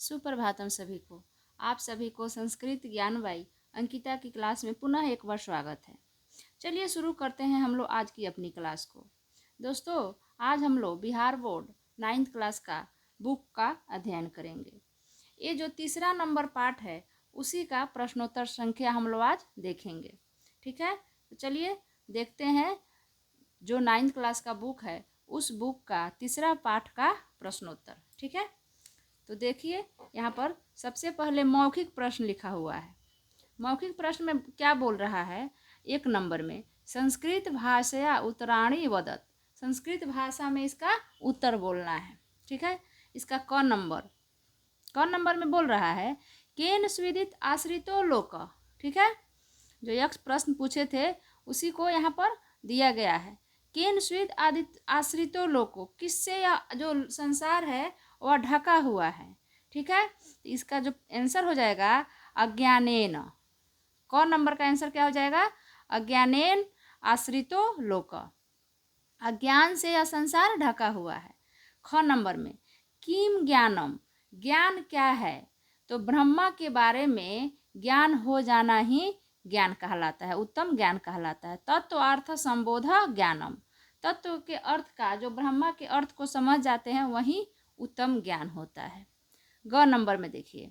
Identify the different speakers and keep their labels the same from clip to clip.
Speaker 1: सुप्रभातम सभी को। आप सभी को संस्कृत ज्ञान बाई अंकिता की क्लास में पुनः एक बार स्वागत है। चलिए शुरू करते हैं हम लोग आज की अपनी क्लास को। दोस्तों, आज हम लोग बिहार बोर्ड 9th क्लास का बुक का अध्ययन करेंगे। ये जो तीसरा नंबर पार्ट है उसी का प्रश्नोत्तर संख्या हम लोग आज देखेंगे। ठीक है, तो चलिए देखते हैं जो 9th क्लास का बुक है उस बुक का तीसरा पाठ का प्रश्नोत्तर। ठीक है, तो देखिए यहाँ पर सबसे पहले मौखिक प्रश्न लिखा हुआ है। मौखिक प्रश्न में क्या बोल रहा है, 1 नंबर में संस्कृत भाषया उत्तराणी वदत, संस्कृत भाषा में इसका उत्तर बोलना है। ठीक है, इसका क नंबर में बोल रहा है केन स्विदित आश्रितो लोक। ठीक है, जो यक्ष प्रश्न पूछे थे उसी को यहाँ पर दिया गया है। केन स्विद आश्रितो लोको, किससे यह जो संसार है वह ढका हुआ है। ठीक है, तो इसका जो आंसर हो जाएगा अज्ञानेन। क नंबर का आंसर क्या हो जाएगा, अज्ञानेन आश्रितो लोक, अज्ञान से यह संसार ढका हुआ है। ख नंबर में किम ज्ञानम, ज्ञान क्या है, तो ब्रह्मा के बारे में ज्ञान हो जाना ही ज्ञान कहलाता है, उत्तम ज्ञान कहलाता है। तत्व अर्थ संबोध ज्ञानम, तत्व के अर्थ का जो ब्रह्मा के अर्थ को समझ जाते हैं वही उत्तम ज्ञान होता है। ग नंबर में देखिए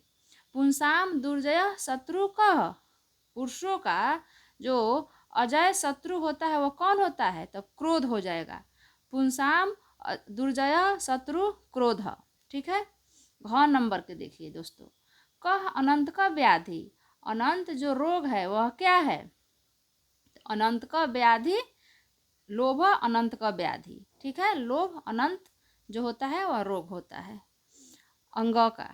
Speaker 1: पुंसाम दुर्जय शत्रु कह, पुरुषों का जो अजय शत्रु होता है वो कौन होता है, तो क्रोध हो जाएगा। पुंसाम दुर्जय शत्रु क्रोध। ठीक है, घ नंबर के देखिए दोस्तों, कह अनंत का व्याधि, अनंत जो रोग है वह क्या है, तो अनंत का व्याधि लोभ, अनंत का व्याधि। ठीक है, लोभ अनंत जो होता है वह रोग होता है। अंग का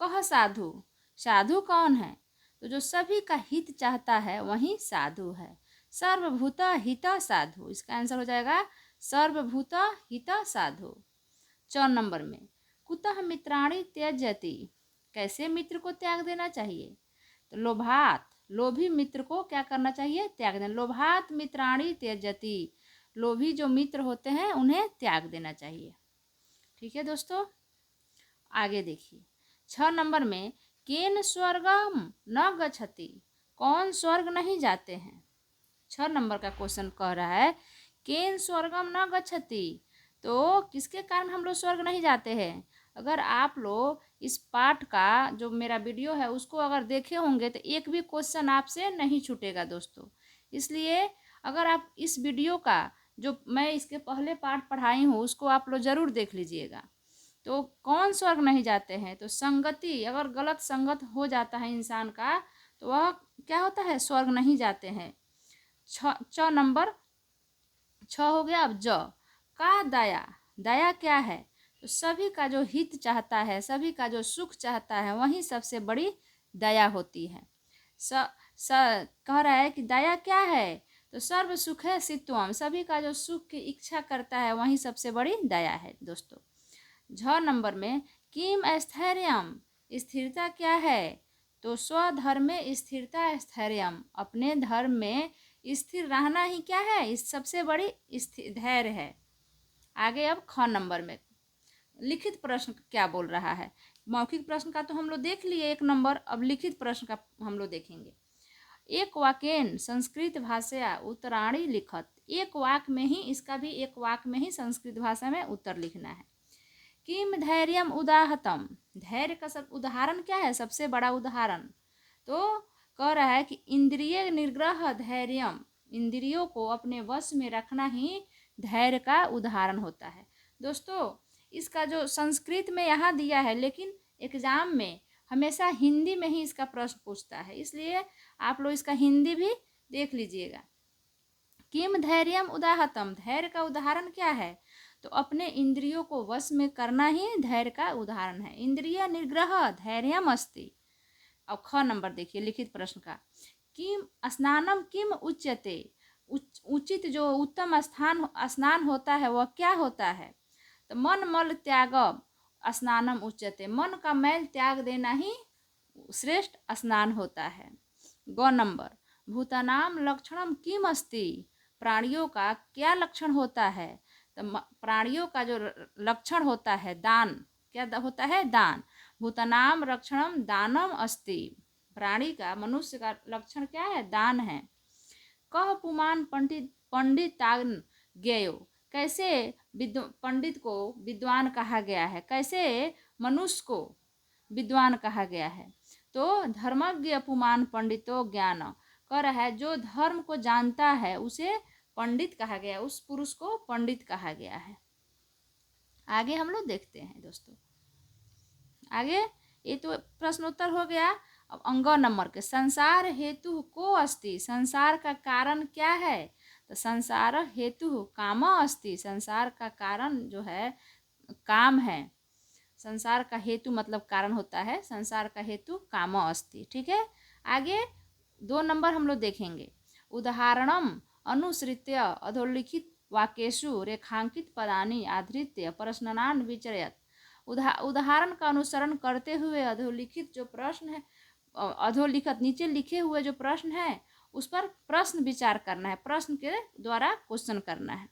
Speaker 1: कह साधु, साधु कौन है, तो जो सभी का हित चाहता है वही साधु है। सर्वभूत हित साधु, इसका आंसर हो जाएगा सर्वभूत हित साधु। 4 नंबर में कुतः मित्राणि त्यजति, कैसे मित्र को त्याग देना चाहिए, तो लोभात, लोभी मित्र को क्या करना चाहिए, त्याग देना। लोभात मित्राणि त्यजति, लोभी जो मित्र होते हैं उन्हें त्याग देना चाहिए। ठीक है दोस्तों, आगे देखिए 6 नंबर में केन स्वर्गम न गच्छति, कौन स्वर्ग नहीं जाते हैं। 6 नंबर का क्वेश्चन कह रहा है केन स्वर्गम न गच्छति, तो किसके कारण हम लोग स्वर्ग नहीं जाते हैं। अगर आप लोग इस पाठ का जो मेरा वीडियो है उसको अगर देखे होंगे तो एक भी क्वेश्चन आपसे नहीं छूटेगा दोस्तों। इसलिए अगर आप इस वीडियो का जो मैं इसके पहले पाठ पढ़ाई हूँ उसको आप लोग ज़रूर देख लीजिएगा। तो कौन स्वर्ग नहीं जाते हैं, तो संगति, अगर गलत संगत हो जाता है इंसान का तो वह क्या होता है, स्वर्ग नहीं जाते हैं। 6 नंबर 6 हो गया। अब ज का दया, दया क्या है, तो सभी का जो हित चाहता है, सभी का जो सुख चाहता है वही सबसे बड़ी दया होती है। कह रहा है कि दया क्या है, तो सर्व सुख है सित्वम, सभी का जो सुख की इच्छा करता है वही सबसे बड़ी दया है दोस्तों। झ नंबर में किम स्थैर्यम, स्थिरता क्या है, तो स्वधर्म में स्थिरता स्थैर्यम, अपने धर्म में स्थिर रहना ही क्या है, इस सबसे बड़ी धैर्य है। आगे अब ख नंबर में लिखित प्रश्न क्या बोल रहा है। मौखिक प्रश्न का तो हम लोग देख लिए 1 नंबर, अब लिखित प्रश्न का हम लोग देखेंगे। एक वाक्यन संस्कृत भाषा उत्तराणी लिखत, एक वाक्य में ही, इसका भी एक वाक्य में ही संस्कृत भाषा में उत्तर लिखना है। किम धैर्यम उदाहतम, धैर्य का सब उदाहरण क्या है, सबसे बड़ा उदाहरण, तो कह रहा है कि इंद्रिय निग्रह धैर्यम, इंद्रियों को अपने वश में रखना ही धैर्य का उदाहरण होता है। दोस्तों, इसका जो संस्कृत में यहाँ दिया है लेकिन एग्जाम में हमेशा हिंदी में ही इसका प्रश्न पूछता है, इसलिए आप लोग इसका हिंदी भी देख लीजिएगा। किम धैर्यम उदाहतम, धैर्य का उदाहरण क्या है, तो अपने इंद्रियों को वश में करना ही धैर्य का उदाहरण है। इंद्रिय निग्रह धैर्यम अस्ति। अब ख नंबर देखिए लिखित प्रश्न का, किम स्नानम किम उच्यते, उचित जो उत्तम स्नान होता है वह क्या होता है, तो मन मल त्यागम स्नानम उच्यते, मन का मैल त्याग देना ही श्रेष्ठ स्नान होता है। ग नंबर भूतानाम लक्षणम किम अस्ति, प्राणियों का क्या लक्षण होता है, तो प्राणियों का जो लक्षण होता है दान, क्या होता है, दान। भूतानाम रक्षणम दानम अस्ति। प्राणी का, मनुष्य का लक्षण क्या है? दान है। कह पुमान पंडिताग्न ज्ञेयो, कैसे पंडित को विद्वान कहा गया है? कैसे मनुष्य को विद्वान कहा गया है? तो धर्मज्ञ पुमान पंडितो ज्ञान, कह रहा है जो धर्म को जानता है उसे पंडित कहा गया, उस पुरुष को पंडित कहा गया है। आगे हम लोग देखते हैं दोस्तों। आगे ये तो प्रश्नोत्तर हो गया। अब अंग नंबर के, संसार हेतु को अस्ति, संसार का कारण क्या है? तो संसार हेतु काम अस्ति, संसार का कारण जो है काम है। संसार का हेतु मतलब कारण होता है, संसार का हेतु काम अस्ति। ठीक है। आगे 2 नंबर हम लोग देखेंगे। उदाहरणम अनुसृत्य अधोलिखित वाक्येषु रेखांकित पदानि आधृत्य प्रश्नान् विचरयत। उदाहरण का अनुसरण करते हुए अधोलिखित जो प्रश्न है, अधोलिखित नीचे लिखे हुए जो प्रश्न है उस पर प्रश्न विचार करना है, प्रश्न के द्वारा क्वेश्चन करना है।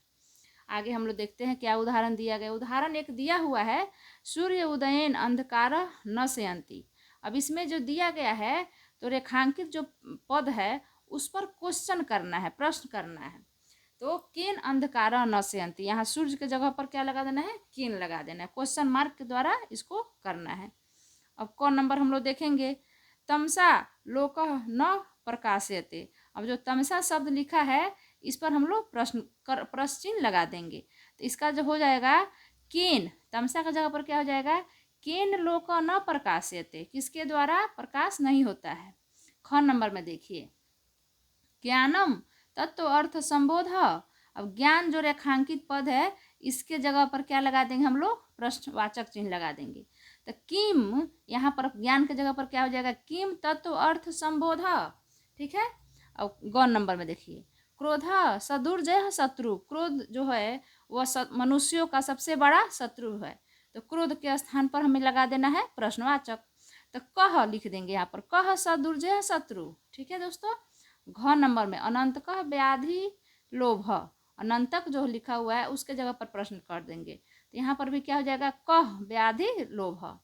Speaker 1: आगे हम लोग देखते हैं क्या उदाहरण दिया गया। उदाहरण एक दिया हुआ है, सूर्य उदयन अंधकार न शयन्ति। अब इसमें जो दिया गया है तो रेखांकित जो पद है उस पर क्वेश्चन करना है, प्रश्न करना है। तो केन अंधकार न शयन्ति, यहाँ सूर्य के जगह पर क्या लगा देना है? केन लगा देना है, क्वेश्चन मार्क के द्वारा इसको करना है। अब कौन नंबर हम लोग देखेंगे। तमसा लोक न प्रकाशयते। अब जो तमसा शब्द लिखा है इस पर हम लोग प्रश्न चिन्ह लगा देंगे। तो इसका जो हो जाएगा केन, तमसा का जगह पर क्या हो जाएगा? केन लोक न प्रकाशयते, किसके द्वारा प्रकाश नहीं होता है। ख नंबर में देखिए, ज्ञानम तत्व अर्थ संबोध। अब ज्ञान जो रेखांकित पद है इसके जगह पर क्या लगा देंगे हम लोग? प्रश्नवाचक चिन्ह लगा देंगे। तो किम, यहाँ पर ज्ञान के जगह पर क्या हो जाएगा? किम तत्व अर्थ संबोध। ठीक है। अब ग नंबर में देखिए, क्रोध सदुर्जय शत्रु। क्रोध जो है वह मनुष्यों का सबसे बड़ा शत्रु है। तो क्रोध के स्थान पर हमें लगा देना है प्रश्नवाचक। तो कह लिख देंगे यहाँ पर, कह सदुर्जय शत्रु। ठीक है दोस्तों। घ नंबर में अनंत कह व्याधि लोभ, अनंतक जो लिखा हुआ है उसके जगह पर प्रश्न कर देंगे। तो यहाँ पर भी क्या हो जाएगा? कह व्याधि लोभ।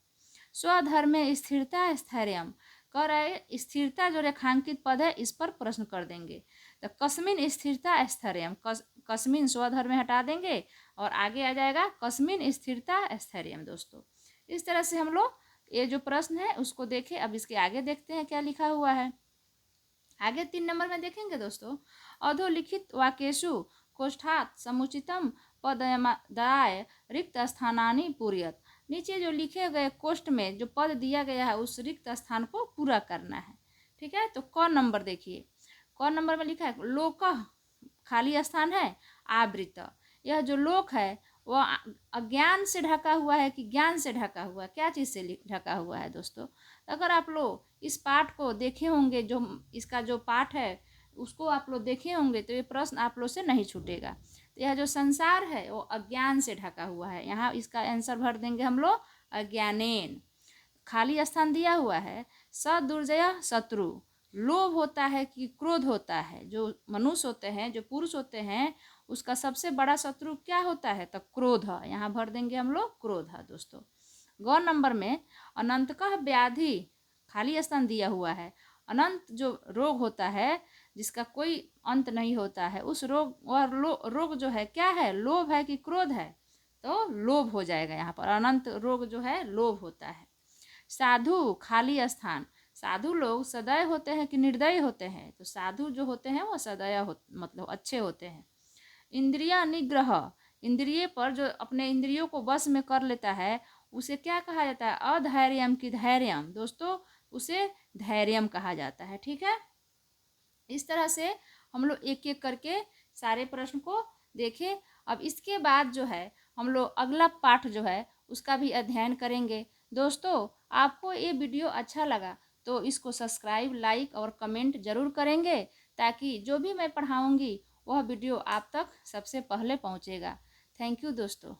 Speaker 1: स्वधर्मे स्थिरता स्थैर्यम, कह रहे स्थिरता जो रेखांकित पद है इस पर प्रश्न कर देंगे। तो कस्मिन स्थिरता स्थैर्यम, कस्मिन स्वधर्म में हटा देंगे और आगे आ जाएगा कस्मिन स्थिरता स्थैर्यम। दोस्तों इस तरह से हम लोग ये जो प्रश्न है उसको देखें। अब इसके आगे देखते हैं क्या लिखा हुआ है। आगे 3 नंबर में देखेंगे दोस्तों, अधोलिखित वाक्येषु कोष्ठात् समुचितम पददाय रिक्त स्थानानि पूरयत। नीचे जो लिखे गए कोष्ठ में जो पद दिया गया है उस रिक्त स्थान को पूरा करना है। ठीक है। तो क नंबर देखिए, क नंबर में लिखा है लोक, खाली स्थान है, आवृत। यह जो लोक है वह अज्ञान से ढका हुआ है कि ज्ञान से ढका हुआ है? क्या चीज़ से ढका हुआ है दोस्तों? अगर आप लोग इस पाठ को देखे होंगे, जो इसका जो पाठ है उसको आप लोग देखे होंगे तो ये प्रश्न आप लोग से नहीं छूटेगा। तो यह जो संसार है वो अज्ञान से ढका हुआ है। यहाँ इसका आंसर भर देंगे हम लोग अज्ञानेन। खाली स्थान दिया हुआ है, सदुर्जय शत्रु। लोभ होता है कि क्रोध होता है? जो मनुष्य होते हैं, जो पुरुष होते हैं, उसका सबसे बड़ा शत्रु क्या होता है? तो क्रोध। यहाँ भर देंगे हम लोग क्रोध दोस्तों। ग नंबर में अनंतकः व्याधि, खाली स्थान दिया हुआ है। अनंत जो रोग होता है जिसका कोई अंत नहीं होता है, उस रोग वह रोग जो है क्या है? लोभ है कि क्रोध है? तो लोभ हो जाएगा। यहाँ पर अनंत रोग जो है लोभ होता है। साधु, खाली स्थान। साधु लोग सदैव होते हैं कि निर्दयी होते हैं? तो साधु जो होते हैं वो सदैव मतलब अच्छे होते हैं। इंद्रिय निग्रह, इंद्रिय पर जो अपने इंद्रियों को वश में कर लेता है उसे क्या कहा जाता है? अधैर्यम की धैर्यम। दोस्तों उसे धैर्यम कहा जाता है। ठीक है। इस तरह से हम लोग एक एक करके सारे प्रश्न को देखें। अब इसके बाद जो है हम लोग अगला पाठ जो है उसका भी अध्ययन करेंगे। दोस्तों आपको ये वीडियो अच्छा लगा तो इसको सब्सक्राइब, लाइक और कमेंट ज़रूर करेंगे ताकि जो भी मैं पढ़ाऊँगी वह वीडियो आप तक सबसे पहले पहुँचेगा। थैंक यू दोस्तों।